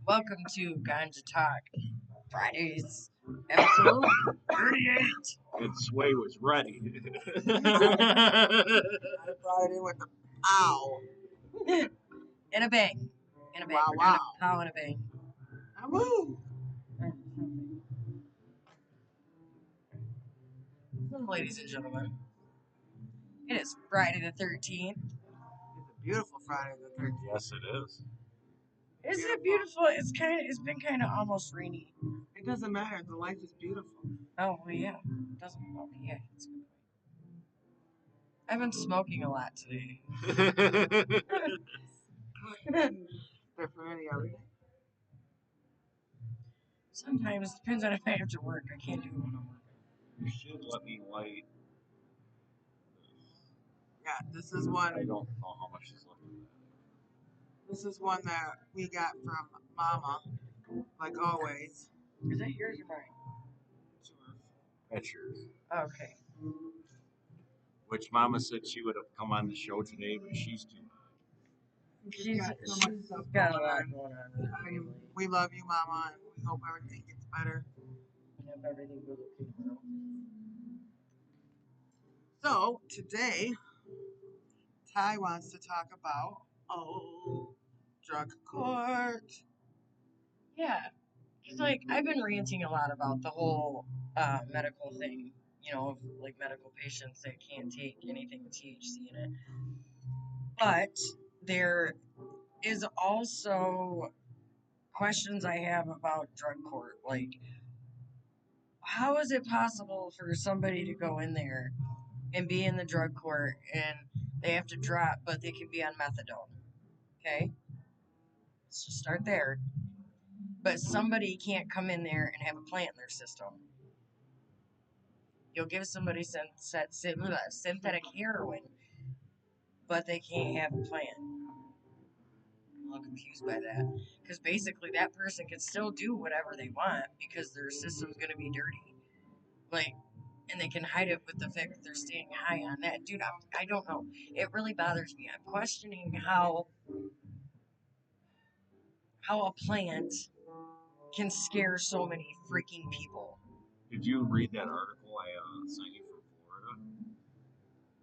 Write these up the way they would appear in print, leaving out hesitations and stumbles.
Welcome to Ganja Talk Fridays, episode 38. And Sway was ready. I brought it in with the ow. In a bang. In a bang. Wow, We're doing wow. a pow and a bang. Woo. Ladies and gentlemen, it is Friday the 13th. It's a beautiful Friday the 13th. Yes, it is. Is it beautiful? It's been kind of almost rainy. It doesn't matter. The life is beautiful. Oh, well, yeah. Doesn't, oh, yeah. It's a good point. I've been smoking a lot today. Good for any other day. Sometimes it depends on if I have to work. I can't do it when I'm working. You should let me light. Yeah, this is I one. don't know how much is left of that. This is one that we got from Mama, like always. Is that yours or mine? That's yours. Okay. Which Mama said she would have come on the show today, but she's too. She's got so much stuff got a going lot on. going on with her family. We love you, Mama, and we hope everything gets better. Hope everything goes okay tomorrow. So today, Ty wants to talk about drug court. Yeah. It's like I've been ranting a lot about the whole medical thing, you know, of like medical patients that can't take anything with THC in it. But there is also questions I have about drug court. Like, how is it possible for somebody to go in there and be in the drug court and they have to drop, but they can be on methadone? Okay? Let's just start there. But somebody can't come in there and have a plant in their system. You'll give somebody synthetic heroin, but they can't have a plant. I'm a little confused by that. Because basically, that person can still do whatever they want because their system's going to be dirty. Like, and they can hide it with the fact that they're staying high on that. Dude, I don't know. It really bothers me. I'm questioning how a plant can scare so many freaking people. Did you read that article I sent you from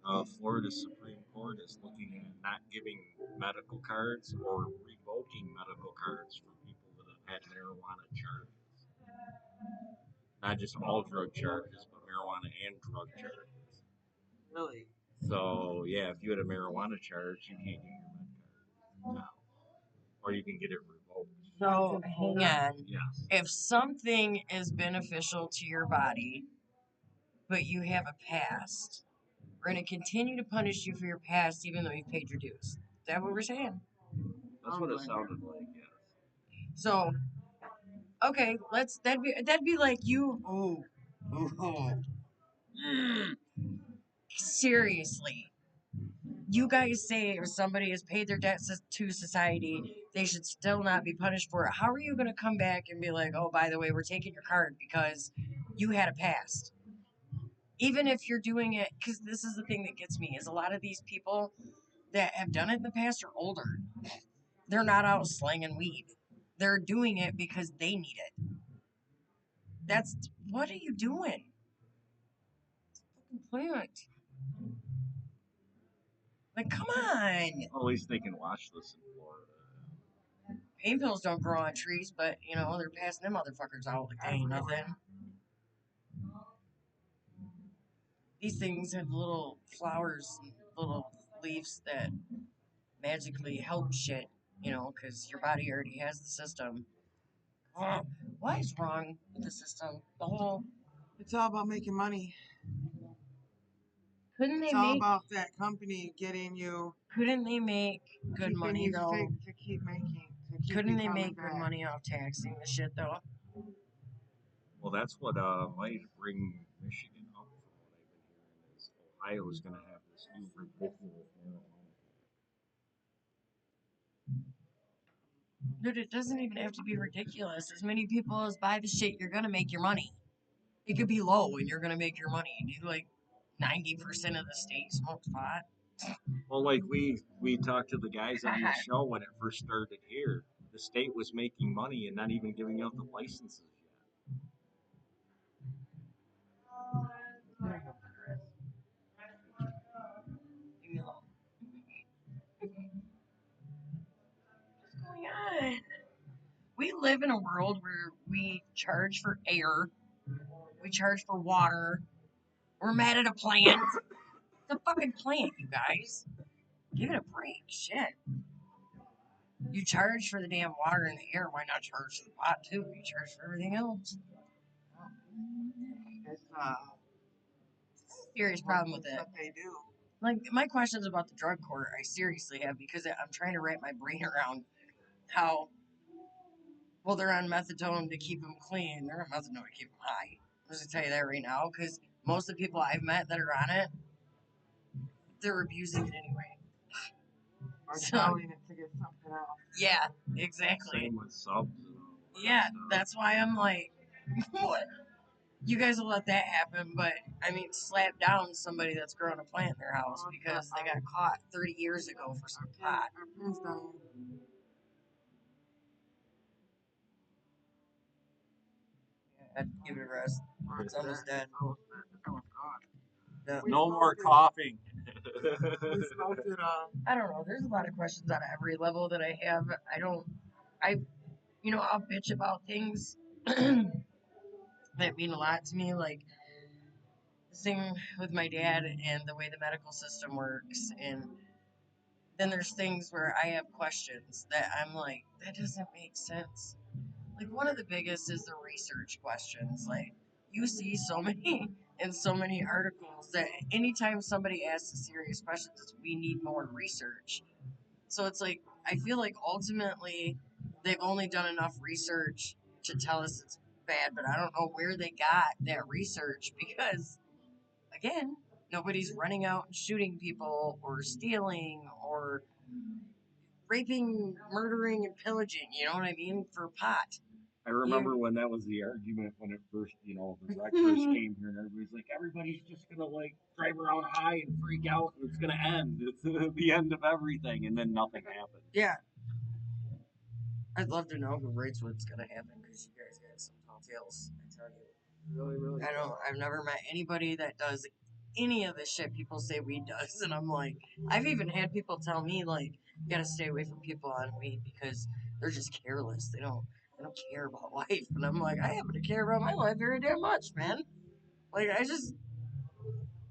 Florida? Florida Supreme Court is looking at not giving medical cards or revoking medical cards for people that have had marijuana charges. Not just all drug charges, but marijuana and drug charges. Really? So, yeah, if you had a marijuana charge, you can't get your med card now. Or you can get it revoked. So, hang on. Yes. If something is beneficial to your body, but you have a past, we're going to continue to punish you for your past even though you've paid your dues. Is that what we're saying? That's what it sounded like, yes. So, okay, that'd be like you. Seriously, you guys say if somebody has paid their debt to society, they should still not be punished for it. How are you going to come back and be like, oh, by the way, we're taking your card because you had a past? Even if you're doing it, because this is the thing that gets me, is a lot of these people that have done it in the past are older. They're not out slanging weed. They're doing it because they need it. What are you doing? Fucking plant. Like, come on. Well, at least they can watch this in Florida. Pain pills don't grow on trees, but, you know, they're passing them motherfuckers out like they ain't nothing. These things have little flowers and little leaves that magically help shit, you know, because your body already has the system. What is wrong with the system? It's all about making money. Couldn't they It's all make about that company getting you. couldn't they make good keeping money you though? sick to keep making. To keep Couldn't you they coming make good back. money off taxing the shit though? Well, that's what might bring Michigan up from what I've been hearing is Ohio is going to have this new ridiculous marijuana. Dude, it doesn't even have to be ridiculous. As many people as buy the shit, you're gonna make your money. It could be low and you're gonna make your money. Do like 90% of the state smokes pot. Well, like we talked to the guys on the show when it first started here. the state was making money and not even giving out the licenses yet. Leave me alone. What's going on? We live in a world where we charge for air, we charge for water. We're mad at a plant. It's a fucking plant, you guys. Give it a break. Shit. You charge for the damn water and the air. Why not charge for the pot too? You charge for everything else. It's Serious problem with it. what they do. Like my questions about the drug court, I seriously have because I'm trying to wrap my brain around how well they're on methadone to keep them clean. They're on methadone to keep them high. I'm just gonna tell you that right now because most of the people I've met that are on it, they're abusing it anyway. Or So- selling it to get something else. Yeah, exactly. Same with subs and all that Yeah, stuff. that's why I'm like, what? You guys will let that happen, but I mean, slap down somebody that's growing a plant in their house because they got caught 30 years ago for some pot. Our pins don't. I'd give it a rest. It's almost dead. It's almost gone. Yeah. We No more smoked it. coughing. We smoked it I don't know. There's a lot of questions on every level that I have. I'll bitch about things that mean a lot to me, like the thing with my dad and the way the medical system works. And then there's things where I have questions that I'm like, that doesn't make sense. Like one of the biggest is the research questions. Like you see so many in so many articles that anytime somebody asks a serious question, it's we need more research. So it's like I feel like ultimately they've only done enough research to tell us it's bad, but I don't know where they got that research because again, nobody's running out and shooting people or stealing or raping, murdering, and pillaging. You know what I mean? For pot. I remember when that was the argument when it first, the rec first came here, and everybody's like, everybody's just gonna like drive around high and freak out, and it's gonna end. It's the end of everything, and then nothing happened. Yeah. I'd love to know who writes what's gonna happen because you guys got some tall tales. I tell you. really, really. I don't. I've never met anybody that does any of the shit people say weed does, and I'm like, I've even had people tell me like, you gotta stay away from people on weed because they're just careless. They don't care about life, and I'm like, I happen to care about my life very damn much, man. Like I just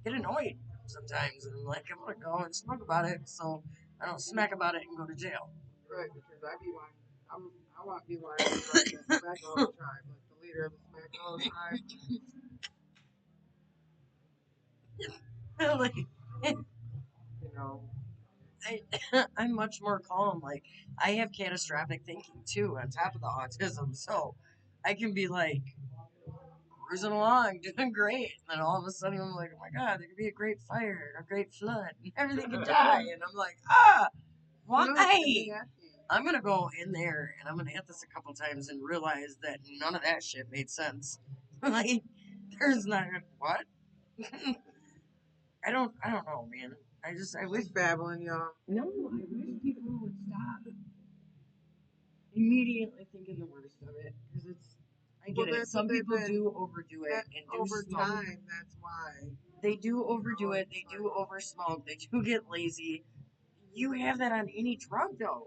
get annoyed sometimes, and I'm like, I'm gonna go and smoke about it, so I don't smack about it and go to jail. Right, because I be like, I want to be like the Smacko tribe, like the leader of the Smacko tribe. like, You know, I'm much more calm. Like I have catastrophic thinking too, on top of the autism, so I can be like cruising along, doing great, and then all of a sudden I'm like, oh my god, there could be a great fire, a great flood, and everything could die, and I'm like, why? I'm gonna go in there and I'm gonna hit this a couple times and realize that none of that shit made sense. Like, there's not what? I don't know, man. I wish. Just babbling, y'all. No, I wish people would stop immediately thinking the worst of it because it's. I get it. Some people do overdo it and do over smoke. time. That's why They do overdo it. They do oversmoke. They do get lazy. You have that on any drug, though.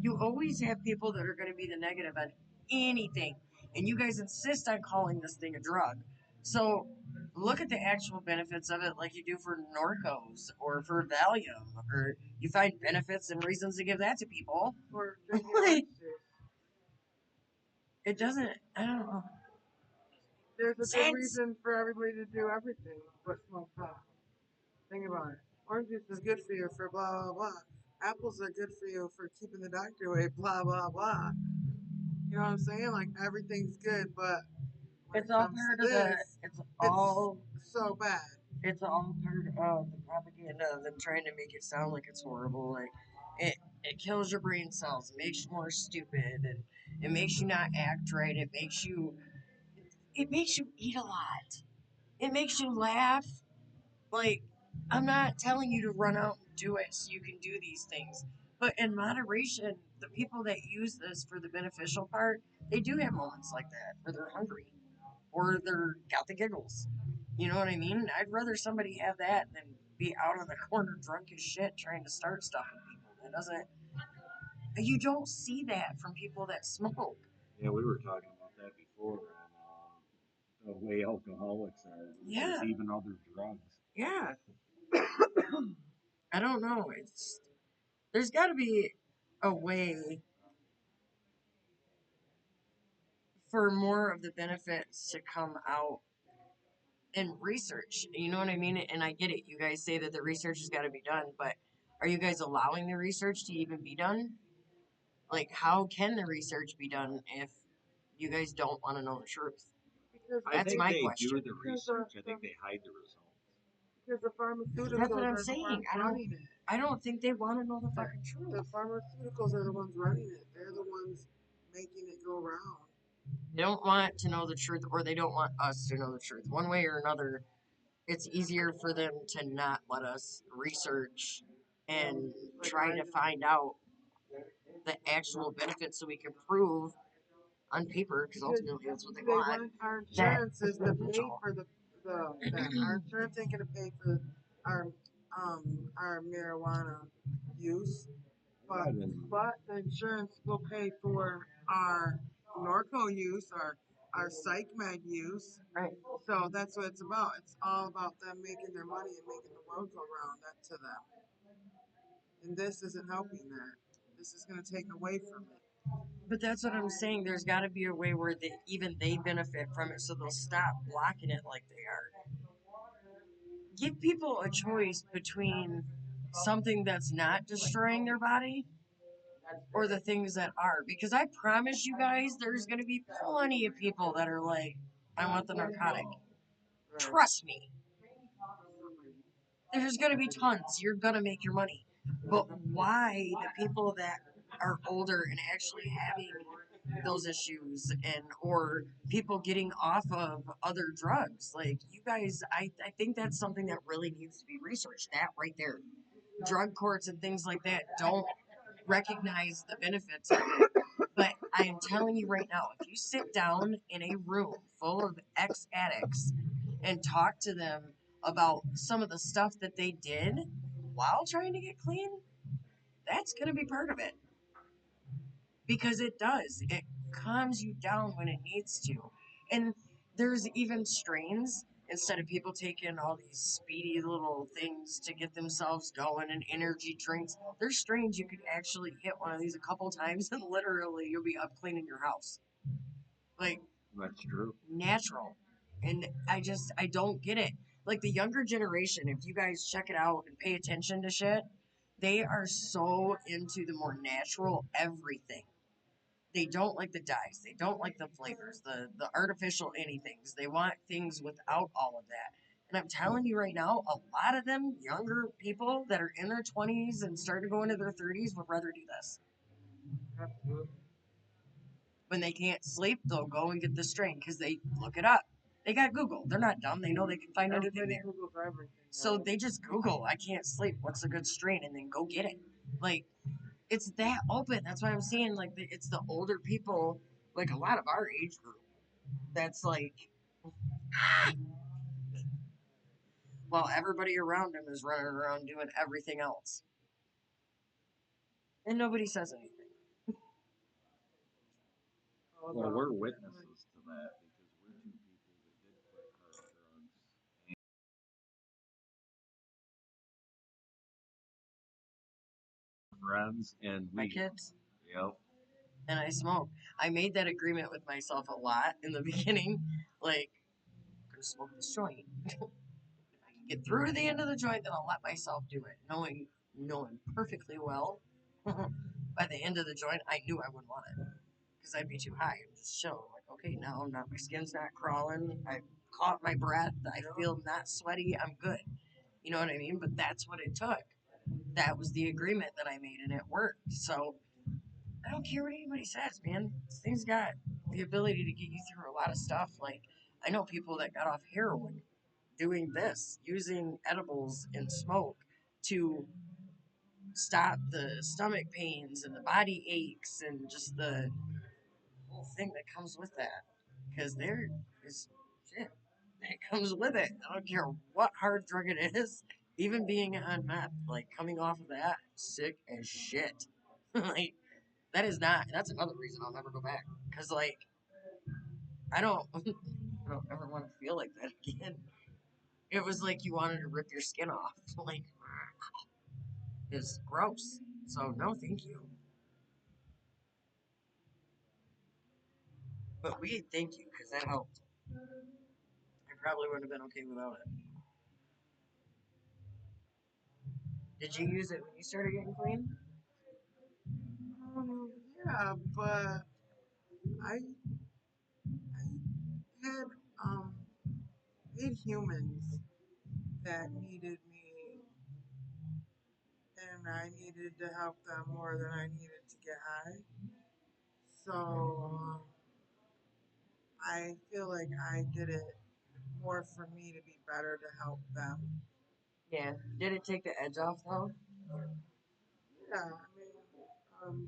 You always have people that are going to be the negative on anything, and you guys insist on calling this thing a drug. So look at the actual benefits of it, like you do for Norcos or for Valium, or you find benefits and reasons to give that to people. or drinking Like, orange juice. it doesn't. I don't know. There's a good Sense. reason for everybody to do everything but smoke pot. Think about it. Orange juice is good for you for blah blah blah. Apples are good for you for keeping the doctor away. Blah blah blah. You know what I'm saying? Like everything's good, but when It's it all comes part to of the. this, It's all. so bad. It's all part of the propaganda of them trying to make it sound like it's horrible. Like it kills your brain cells. It makes you more stupid, and it makes you not act right. It makes you eat a lot. It makes you laugh. Like I'm not telling you to run out and do it so you can do these things, but in moderation. the people that use this for the beneficial part, they do have moments like that where they're hungry or they're got the giggles. You know what I mean? I'd rather somebody have that than be out on the corner drunk as shit trying to start stuff with people. That doesn't. You don't see that from people that smoke. Yeah, we were talking about that before on the way alcoholics are Yeah. versus even other drugs. Yeah. I don't know. It's there's got to be a way for more of the benefits to come out in research. You know what I mean? And I get it. You guys say that the research has got to be done, but are you guys allowing the research to even be done? Like, how can the research be done if you guys don't want to know the truth? Because I That's think my they do question. the research. I think they hide the results. because the pharmaceuticals That's what are I'm the saying. ones running it. I don't think they want to know the The, fucking truth. the pharmaceuticals are the ones running it. They're the ones making it go round. They don't want to know the truth, or they don't want us to know the truth. One way or another, it's easier for them to not let us research and Like try to find out the actual benefits so we can prove on paper, because because ultimately that's what they they want, want our that insurance is to pay for the that our insurance ain't gonna pay for our our marijuana use, but the insurance will pay for our Norco use, our psych med use. right. So that's what it's about. It's all about them making their money and making the world go round. That to them, and this isn't helping that. This is gonna take away from it. But that's what I'm saying. There's got to be a way where even they benefit from it, so they'll stop blocking it like they are. Give people a choice between something that's not destroying their body or the things that are. Because I promise you guys, there's going to be plenty of people that are like, I want the narcotic. Right. Trust me. There's going to be tons. You're going to make your money. But why the people that are older and actually having those issues and or people getting off of other drugs, like you guys, I think that's something that really needs to be researched. That right there. Drug courts and things like that don't recognize the benefits of it. But I am telling you right now, if you sit down in a room full of ex addicts and talk to them about some of the stuff that they did while trying to get clean, that's going to be part of it. Because it does. It calms you down when it needs to. And there's even strains, instead of people taking all these speedy little things to get themselves going and energy drinks, there's strains you could actually hit one of these a couple times and literally you'll be up cleaning your house. Like, That's true. natural. And I don't get it. Like the younger generation, if you guys check it out and pay attention to shit, they are so into the more natural everything. They don't like the dyes. They don't like the flavors, the artificial anythings. They want things without all of that. And I'm telling you right now, a lot of them younger people that are in their 20s and start to go into their 30s would rather do this. Absolutely. When they can't sleep, they'll go and get the strain because they look it up. They got Google. They're not dumb. They know they can find anything Everybody there. Googles everything. So they just Google, I can't sleep. What's a good strain? And then go get it. Like, it's that open. That's why I'm saying, like, it's the older people, like a lot of our age group, that's like, while everybody around them is running around doing everything else. And nobody says anything. Well, we're witnesses to that because we're two people that did quit hard drugs. Friends, and My we, kids. yep, And I smoke. I made that agreement with myself a lot in the beginning. Like, I'm going to smoke this joint. If I can get through to the end of the joint, then I'll let myself do it. Knowing perfectly well, by the end of the joint, I knew I wouldn't want it. Because I'd be too high. I'm just chilling. Like, okay, now I'm not, my skin's not crawling. I caught my breath. I feel not sweaty. I'm good. You know what I mean? But that's what it took. That was the agreement that I made, and it worked. So I don't care what anybody says, man. This thing's got the ability to get you through a lot of stuff. Like, I know people that got off heroin doing this, using edibles and smoke to stop the stomach pains and the body aches and just the whole thing that comes with that. Because there is shit that comes with it. I don't care what hard drug it is. Even being on meth, like coming off of that, sick as shit. Like that is not. That's another reason I'll never go back. Cause like I don't, I don't ever want to feel like that again. It was like you wanted to rip your skin off. Like it's gross. So no, thank you. But we thank you because that helped. I probably would have been okay without it. Did you use it when you started getting clean? Yeah, but I had um had humans that needed me, and I needed to help them more than I needed to get high. So I feel like I did it more for me to be better to help them. Yeah. Did it take the edge off though? Yeah, I mean, um,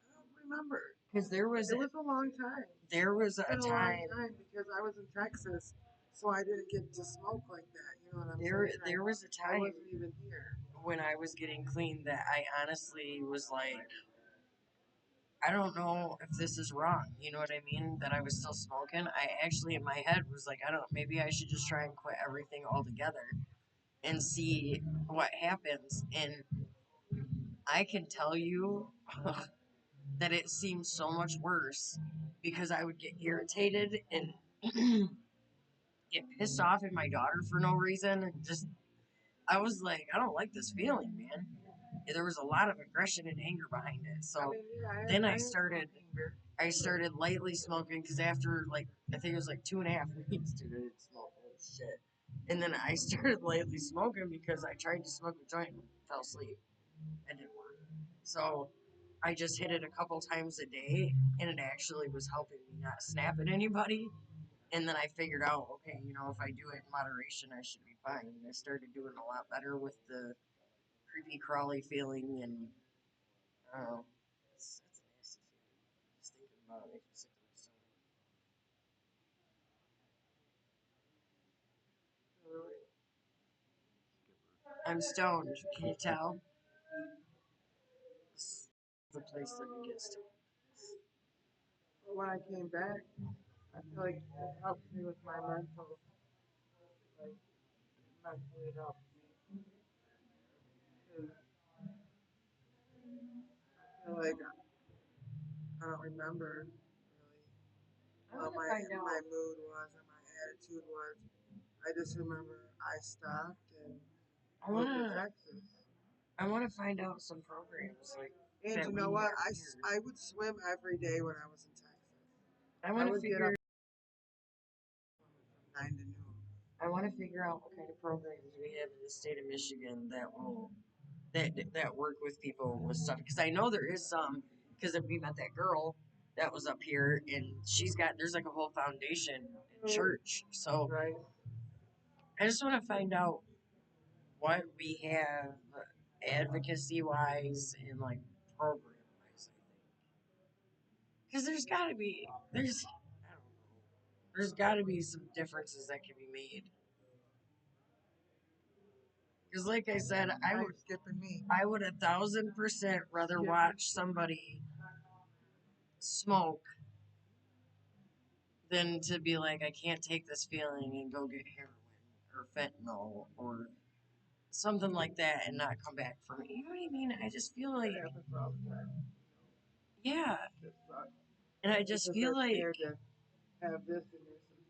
I don't remember. Because It was a long time. there was It's a been a long time time because I was in Texas, so I didn't get to smoke like that. You know what I'm there saying? there was a I time wasn't even here. when I was getting clean that I honestly was like, I don't know if this is wrong. You know what I mean? That I was still smoking. I actually in my head was like, I don't. Maybe I should just try and quit everything altogether and see what happens. And I can tell you that it seemed so much worse because I would get irritated and get pissed off at my daughter for no reason. And just, I was like, I don't like this feeling, man. There was a lot of aggression and anger behind it. I So mean, yeah, then I had some anger. I started lightly smoking because after like I think it was like 2.5 weeks, dude, I didn't smoke holy shit. And then I started lightly smoking because I tried to smoke a joint and fell asleep. It didn't work. So I just hit it a couple times a day, and it actually was helping me not snap at anybody. And then I figured out, okay, you know, if I do it in moderation, I should be fine. And I started doing a lot better with the creepy crawly feeling, and I don't know, it's a nasty feeling. Just thinking about it makes me sick to my stomach. I'm stoned. Can you tell? This is the place that it gets to. But when I came back, I feel like it helped me with my mental, like mentally it helped me. 'Cause I feel like I don't remember really I what want to find my out. mood was or my attitude was. I just remember I stopped and I want moved to to. Texas. I want to find out some programs like And that you know we what? are here. I would swim every day when I was in Texas. I I want to would get up figure. from 9 to noon. I want to figure out what kind of programs we have in the state of Michigan that work with people with stuff. Because I know there is some. Because we met that girl that was up here, and there's like a whole foundation in church. So Right? I just want to find out what we have advocacy wise and like program wise. I think because I don't know, there's got to be some differences that can be made. Because like I said, I'm skipping me. I would 1,000% rather watch somebody smoke than to be like, I can't take this feeling and go get heroin or fentanyl or something like that and not come back for me. You know what I mean? I just feel That like, happens all the time. yeah. It sucks. And I just Because feel they're like, scared to have this in their system.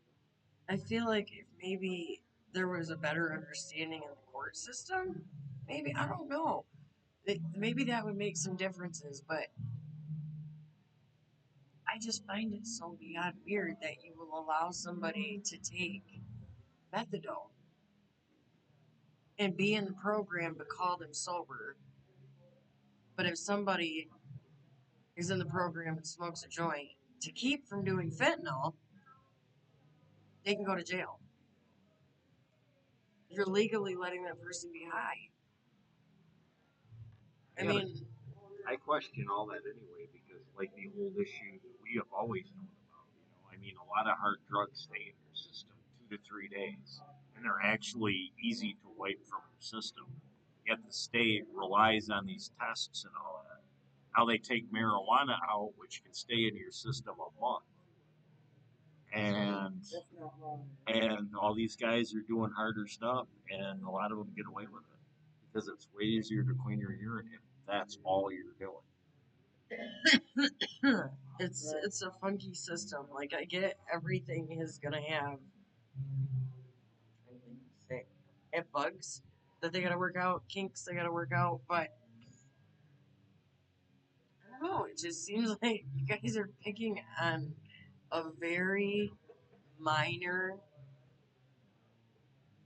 I feel like if maybe there was a better understanding in the court system, maybe, I don't know. Maybe that would make some differences, but I just find it so beyond weird that you will allow somebody to take methadone and be in the program but call them sober. But if somebody is in the program and smokes a joint to keep from doing fentanyl, they can go to jail. You're legally letting that person be high. I Yeah, mean, I question all that anyway because, like, the old issue that we have always known about, I mean, a lot of hard drugs stay in your system 2 to 3 days, and they're actually easy to wipe from your system. Yet the state relies on these tests and all that. How they take marijuana out, which can stay in your system a month, and That's not wrong. all these guys are doing harder stuff, and a lot of them get away with it because it's way easier to clean your urine if that's all you're doing. it's a funky system. Like I get everything is gonna have anything to say. It bugs that they gotta work out, kinks they gotta work out, but I don't know. It just seems like you guys are picking on a very minor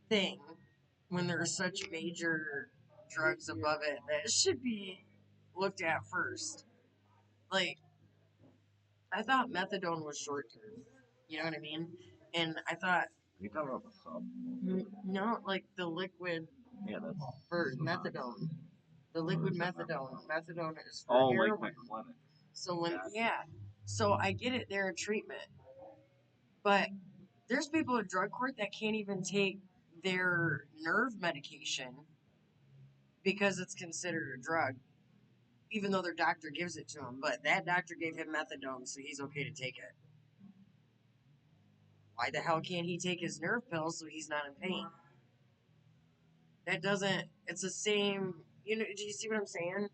thing when there's such major drugs above it that should be looked at first. Like I thought methadone was short term. You know what I mean? And I thought Are you talking about the sub? no, like the liquid Yeah, that's for methadone. The liquid methadone. Methadone is for oh, like heroin. the clinic. So when Gotcha. yeah, so I get it. They're a treatment, but there's people in drug court that can't even take their nerve medication because it's considered a drug, even though their doctor gives it to him. But that doctor gave him methadone, so he's okay to take it. Why the hell can't he take his nerve pills so he's not in pain? That doesn't. It's the same. You know? Do you see what I'm saying?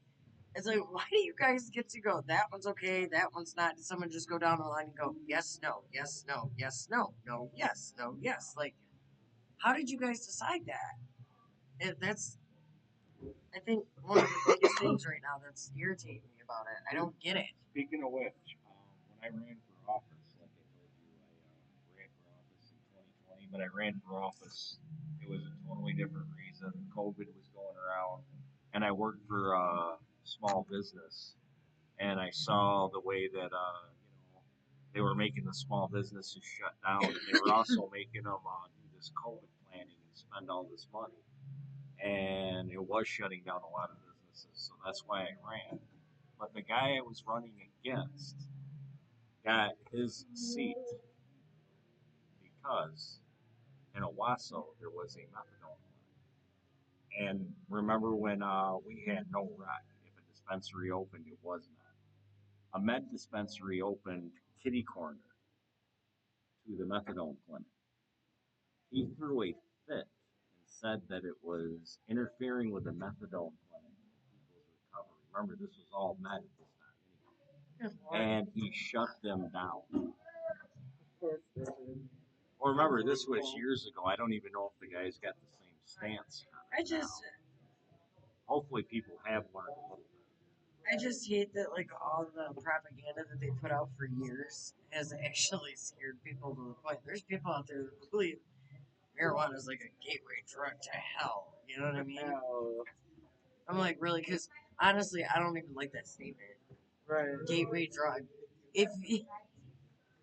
It's like, why do you guys get to go? That one's okay. That one's not. Did someone just go down the line and go, yes, no, yes, no, yes, no, no, yes, no, yes? Like, how did you guys decide that? That's, I think, one of the biggest things right now that's irritating me about it. I don't get it. Speaking of which, when I ran for office, like I told you, I ran for office in 2020, but I ran for office. It was a totally different reason. COVID was going around, and I worked for a small business, and I saw the way that they were making the small businesses shut down, and they were also making them do this COVID planning and spend all this money, and it was shutting down a lot of businesses. So that's why I ran. But the guy I was running against got his seat because in Owasso there was a methadone line. And remember when we had no rec, if a dispensary opened, it was not. A med dispensary opened kitty corner to the methadone clinic. He threw a fit and said that it was interfering with the methadone clinic and people's recovery. Remember, this was all med at this time, and he shut them down. Of course they did. Well, remember, this was years ago. I don't even know if the guy's got the same stance on I it just, now. Hopefully, people have learned a little bit. I just hate that like all the propaganda that they put out for years has actually scared people to the point. There's people out there that believe marijuana is like a gateway drug to hell. You know what I mean? I'm like, really? Because honestly, I don't even like that statement. Right. Gateway drug. If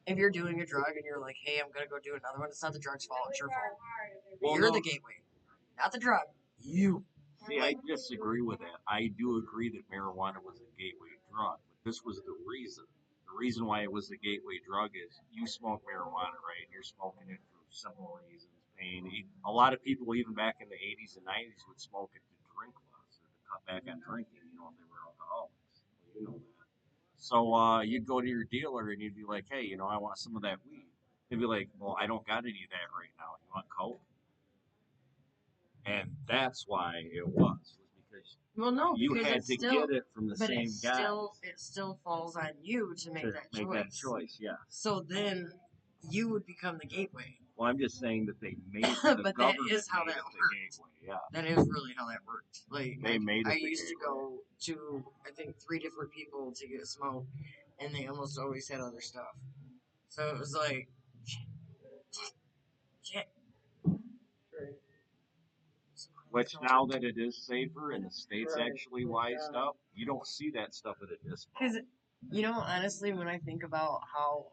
if you're doing a drug and you're like, hey, I'm gonna go do another one, it's not the drug's fault. It's your fault. Well, You're no, the gateway, not the drug. You. see, I disagree with that. I do agree that marijuana was a gateway drug, but this was the reason. The reason why it was a gateway drug is you smoke marijuana, right? You're smoking it for simple reasons, pain. A lot of people, even back in the 80s and 90s, would smoke it to drink less or to cut back on drinking, if they were alcoholics. Well, you know that. So you'd go to your dealer and you'd be like, hey, I want some of that weed. They'd be like, well, I don't got any of that right now. You want coke? And that's why it was because Well, no, you because had it's to still, get it from the but same guy it still falls on you to make to that make choice. that choice. Yeah. So then you would become the gateway. Well, I'm just saying that they made the But that government is how made that it the worked. gateway. Yeah. That is really how that worked. Like They made I it the used to gateway. go to I think 3 different people to get smoke, and they almost always had other stuff. So it was like, shit. Right. Which now that it is safer and the state's Right. actually wised up, you don't see that stuff at a dispo. Because honestly, when I think about how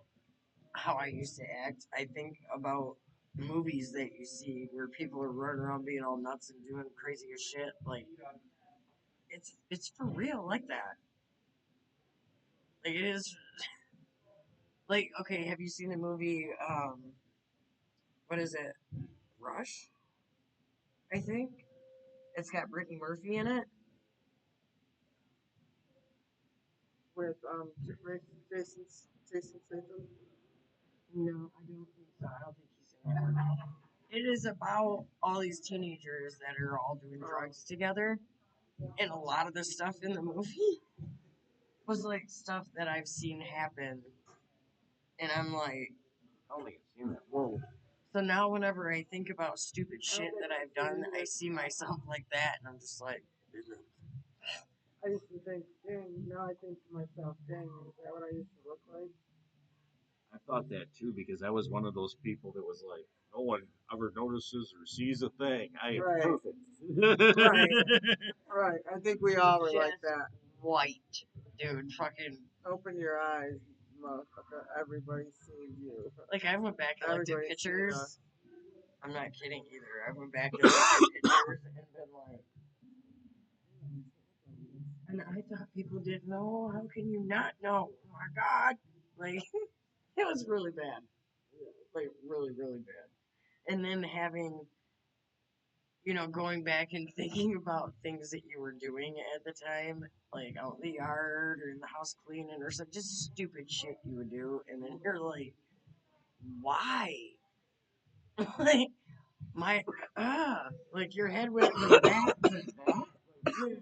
I used to act, I think about movies that you see where people are running around being all nuts and doing crazy as shit. Like it's for real like that. Like it is like okay, have you seen the movie what is it? Rush, I think? It's got Brittany Murphy in it. with Jason Jason Statham. No, I don't think so. I don't think he's in that one. It is about all these teenagers that are all doing drugs together, and a lot of the stuff in the movie was like stuff that I've seen happen, and I'm like, I don't think I've seen that. Whoa. so now whenever I think about stupid shit that I've done, I see myself like that, and I'm just like, I used to think, dang, now I think to myself, dang, is that what I used to look like? I thought that too because I was one of those people that was like, no one ever notices or sees a thing. I am Right. perfect. Right. Right. I think we all were like just that. white, dude. Fucking Open your eyes, motherfucker. Everybody's seeing you. like I went back and looked at Everybody's seeing us. pictures. I'm not kidding either. I went back and looked at pictures and been like, and I thought people didn't know. How can you not know? Oh my God. Like, it was really bad. Like, really, really bad. And then having, going back and thinking about things that you were doing at the time, like out in the yard or in the house cleaning or some just stupid shit you would do. And then you're like, why? Like, my, like your head went from that to that.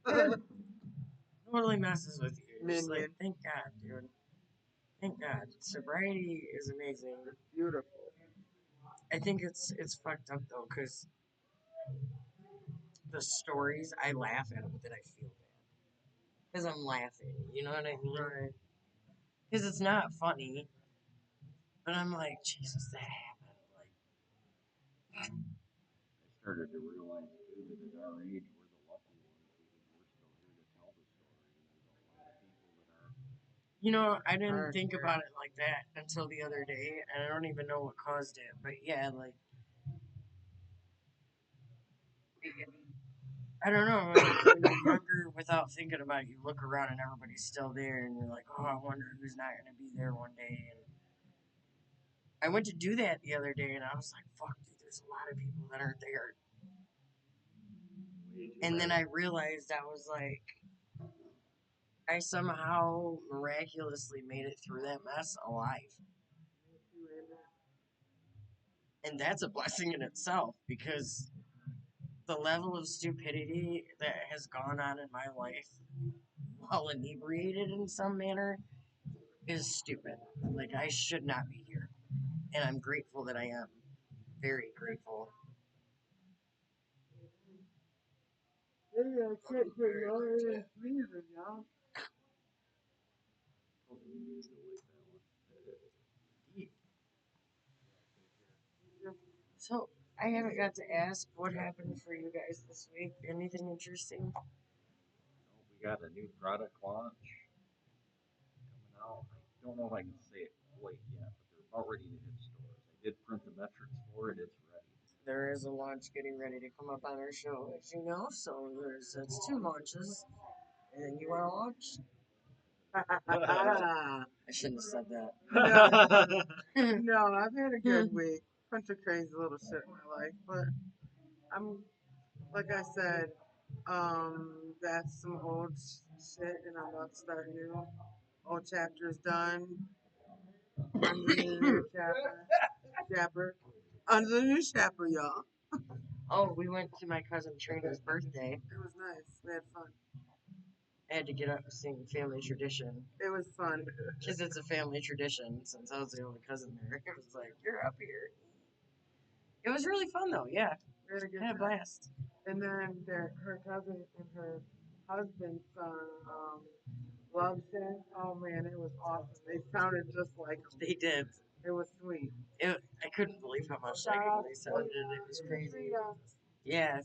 It totally messes with you. You're just like, Minion. thank God, dude. Thank God. Sobriety is amazing. Beautiful. I think it's fucked up though, because the stories I laugh at them, but then I feel bad because I'm laughing. You know what I mean? Right. Because it's not funny, but I'm like, Jesus, that happened. Like, I started to realize too that at our age we're the lucky ones because we're still here to tell the story. And there's a lot of people that are. I didn't Aren't think here. about it like that until the other day, and I don't even know what caused it. But yeah, like, I don't know. When you're younger, without thinking about it, you look around and everybody's still there, and you're like, oh, I wonder who's not going to be there one day. And I went to do that the other day, and I was like, fuck, dude, there's a lot of people that aren't there. Way too And then bad. I realized I was like, I somehow miraculously made it through that mess alive. And that's a blessing in itself because the level of stupidity that has gone on in my life while inebriated in some manner is stupid. Like, I should not be here. And I'm grateful that I am. Very grateful. Yeah, I can't get lower than sneezing, y'all. Supposed to be usual like that one. So, I haven't got to ask what happened for you guys this week. Anything interesting? We got a new product launch coming out. I don't know if I can say it quite yet, but they're about ready to hit stores. I did print the metrics for it. It's ready. There is a launch getting ready to come up on our show, as you know. So it's two launches, and you want to launch? I shouldn't have said No, that. no, I've had a good week. Bunch of crazy little shit in my life, but I'm like I said, that's some old shit, and I'm about to start new. Old chapter's done. Under the new chapter, under the new chapter, y'all. Oh, we went to my cousin Trina's birthday. It was nice. We had fun. I had to get up and sing family tradition It was fun. because it's a family tradition. Since I was the only cousin there, it was like you're up here. It was really fun though. Yeah, We had a good I had a time. blast. And then her cousin and her husband's son loves it. Oh man, it was awesome. They sounded just like him. They did. It was sweet. I couldn't believe how much Shout like out they to sounded. It was crazy. Trina. Yeah,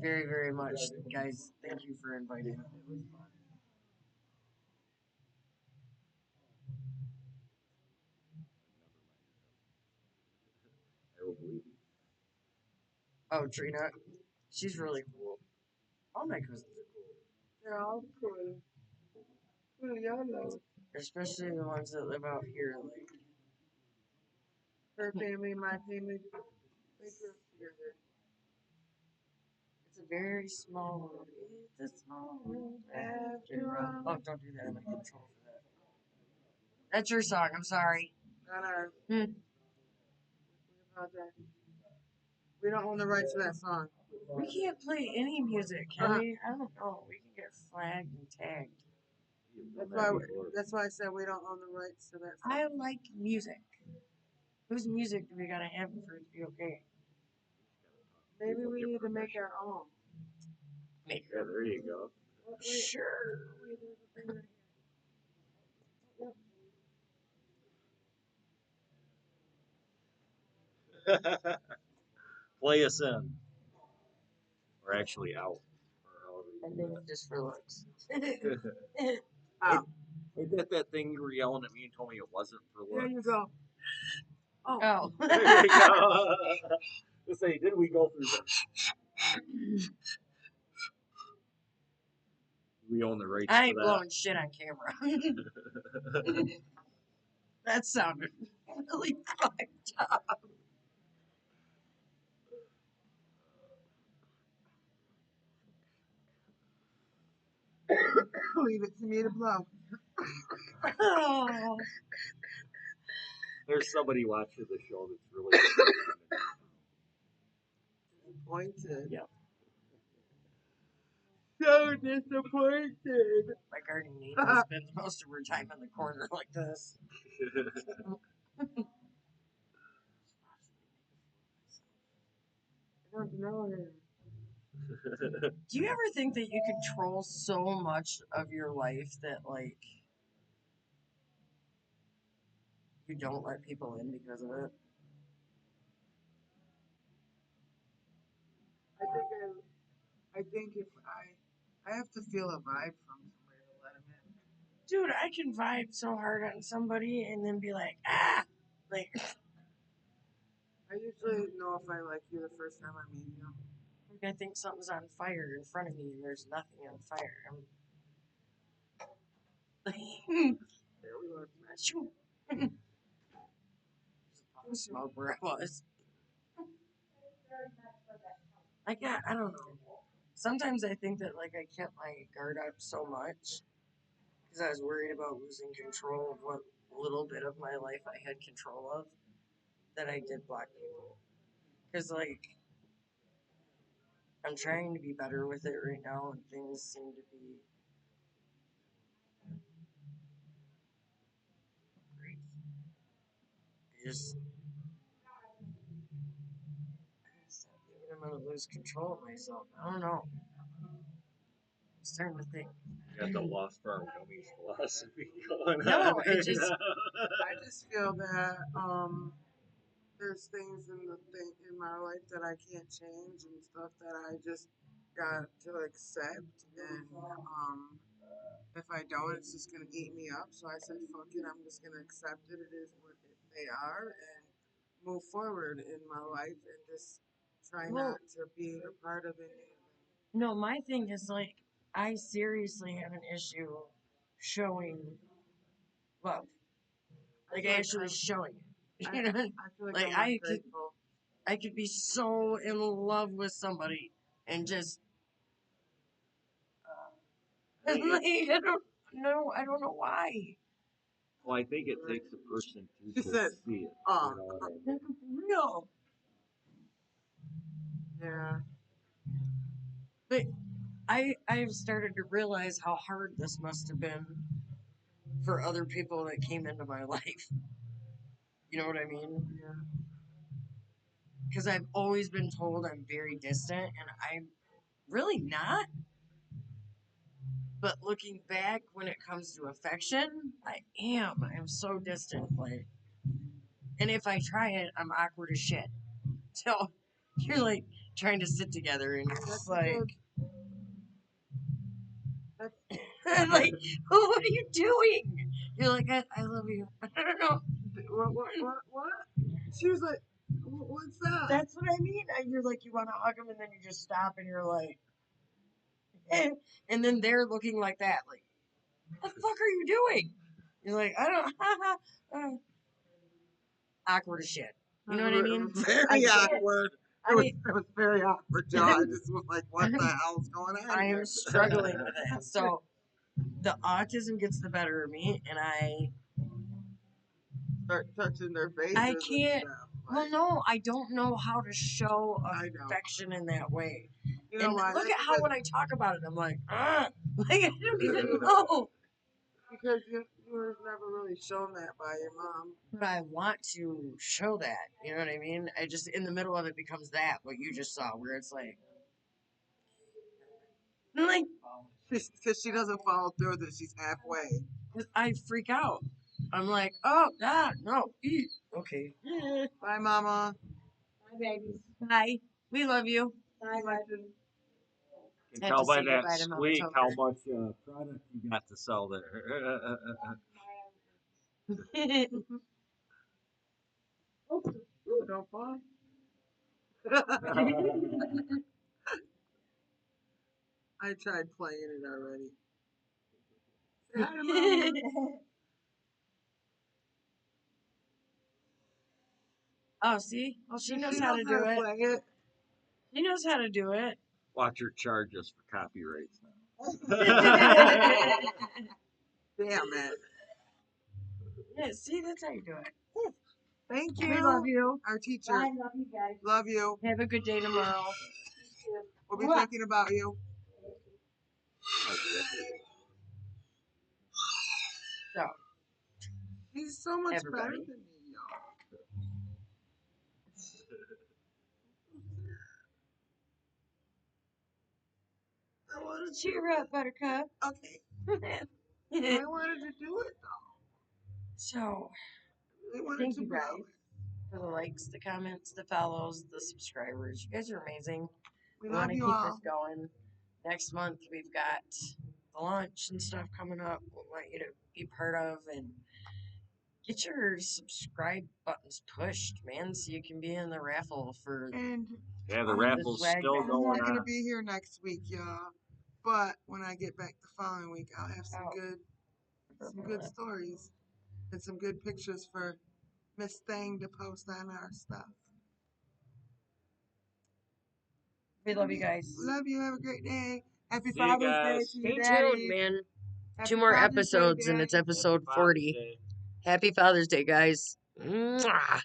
very, very much, guys. Thank you for inviting. It was fun. I will believe you. Oh, Trina, she's really cool. All my cousins are cool. They're all cool. Cool YOLOs. Especially the ones that live out here. Like, Her family, my family, they grew up together. it's a very small world. It's a small world after all. Oh, don't do that. I'm in control for that. That's your song. I'm sorry. Not our. Hmm. We apologize. We don't own the rights to that song. We can't play any music, can we? I don't know. We can get flagged and tagged. That's why I said we don't own the rights to that song. I like music. Whose music do we gotta have for it to be okay? Maybe we need to make our own. Make Yeah, there you go. Wait, Sure. wait, there's a thing right here. Play us in. We're actually out. I think just for looks. Oh, Ain't that thing you were yelling at me and told me it wasn't for there looks? you go. Oh, Oh. There you go. Just say, did we go through that? We own the rights I to ain't that. blowing shit on camera. That sounded really fucked up. leave it to me to blow. Oh. There's somebody watching the show that's really Disappointed. Yep. So disappointed. My guardian angel spends most of her time in the corner like this. I don't know him. Do you ever think that you control so much of your life that, like, you don't let people in because of it? I think if I have to feel a vibe from somewhere to let him in. Dude, I can vibe so hard on somebody and then be like, ah! Like, I usually know if I like you the first time I meet you. I think something's on fire in front of me and there's nothing on fire. I'm like, There we go. shoo. There's a puff of smoke where I was. I don't know. Sometimes I think that, like, I kept my guard up so much because I was worried about losing control of what little bit of my life I had control of that I did block people. Because, like, I'm trying to be better with it right now, and things seem to be great. I just stop thinking I'm gonna lose control of myself. I don't know. I'm starting to think. Got the Lost Farm Gummies philosophy going No, on it right just. now. I just feel that there's things in my life that I can't change and stuff that I just got to accept, and if I don't, it's just gonna eat me up. So I said, fuck it, I'm just gonna accept it. It is what they are, and move forward in my life, and just try Well, not to be a part of any of them. no, my thing is like, I seriously have an issue showing love. Like, actually showing it. You know? I feel like Like, I'm ungrateful. I could be so in love with somebody and just like, I don't know why. Well, I think it takes a person She to said, see it. "Oh, You know what I mean? No, yeah." but I've started to realize how hard this must have been for other people that came into my life. You know what I mean? Yeah. Because I've always been told I'm very distant, and I'm really not. But looking back, when it comes to affection, I am. I'm so distant. Like, and if I try it, I'm awkward as shit. So you're like trying to sit together, and it's That's like, good. That's I'm like, oh, what are you doing? You're like, I love you. I don't know. what? She was like, "What's that?" That's what I mean. You're like, you want to hug him, and then you just stop, and you're like, And then they're looking like that, like, what the fuck are you doing? You're like, I don't, awkward as shit. You know what I mean? Very awkward. It was, I, it was very awkward, Joe. I just was like, what the hell's going on I here? am struggling with it. So the autism gets the better of me, and Start touching their faces I and can't. stuff. Well, Like, no, I don't know how to show I know. affection in that way. You know And why? look That's at how because, when I talk about it, I'm like, like I don't even know. because you were never really shown that by your mom. But I want to show that. You know what I mean? I just in the middle of it becomes that what you just saw, where it's like, I'm like, Because she doesn't follow through that she's halfway. I freak out. I'm like, oh God, no, okay. Bye, Mama. Hi, babies. Hi, we love you. Bye, legend. You can I have tell to by say that goodbye to Mama squeak how Toker. much product you got to sell there. Don't fall. I tried playing it already. Say hi to Mama. Oh, see? Well, she knows She how knows to how do to it. play it. She knows how to do it. Watch her charge us for copyrights Damn it. Yeah, see, that's how you do it. Thank We love you. you. Our teacher. Bye, love you guys. Love you. Have a good day tomorrow. We'll be Mwah. thinking about you. So, He's so much better everybody. than me, y'all. I wanted to Cheer up, Buttercup. Okay. I wanted to do it though. So, I wanted thank to you blow guys it. for the likes, the comments, the follows, the subscribers. You guys are amazing. We We want love to you keep all. this going. Next month, we've got the launch and stuff coming up. We want you to be part of and get your subscribe buttons pushed, man, so you can be in the raffle for And Yeah, the I'm, raffle's swag still bag. I'm going not gonna on. be here next week, y'all. But when I get back the following week, I'll have some good stories and some good pictures for Miss Thang to post on our stuff. We love you guys. Love you. Have a great day. Happy See you Father's Day guys. to your Stay daddy. tuned, man. Happy 2 more Father's Day, episodes, and Daddy. it's episode Happy Father's 40. Day. Happy Father's Day, guys. Mwah.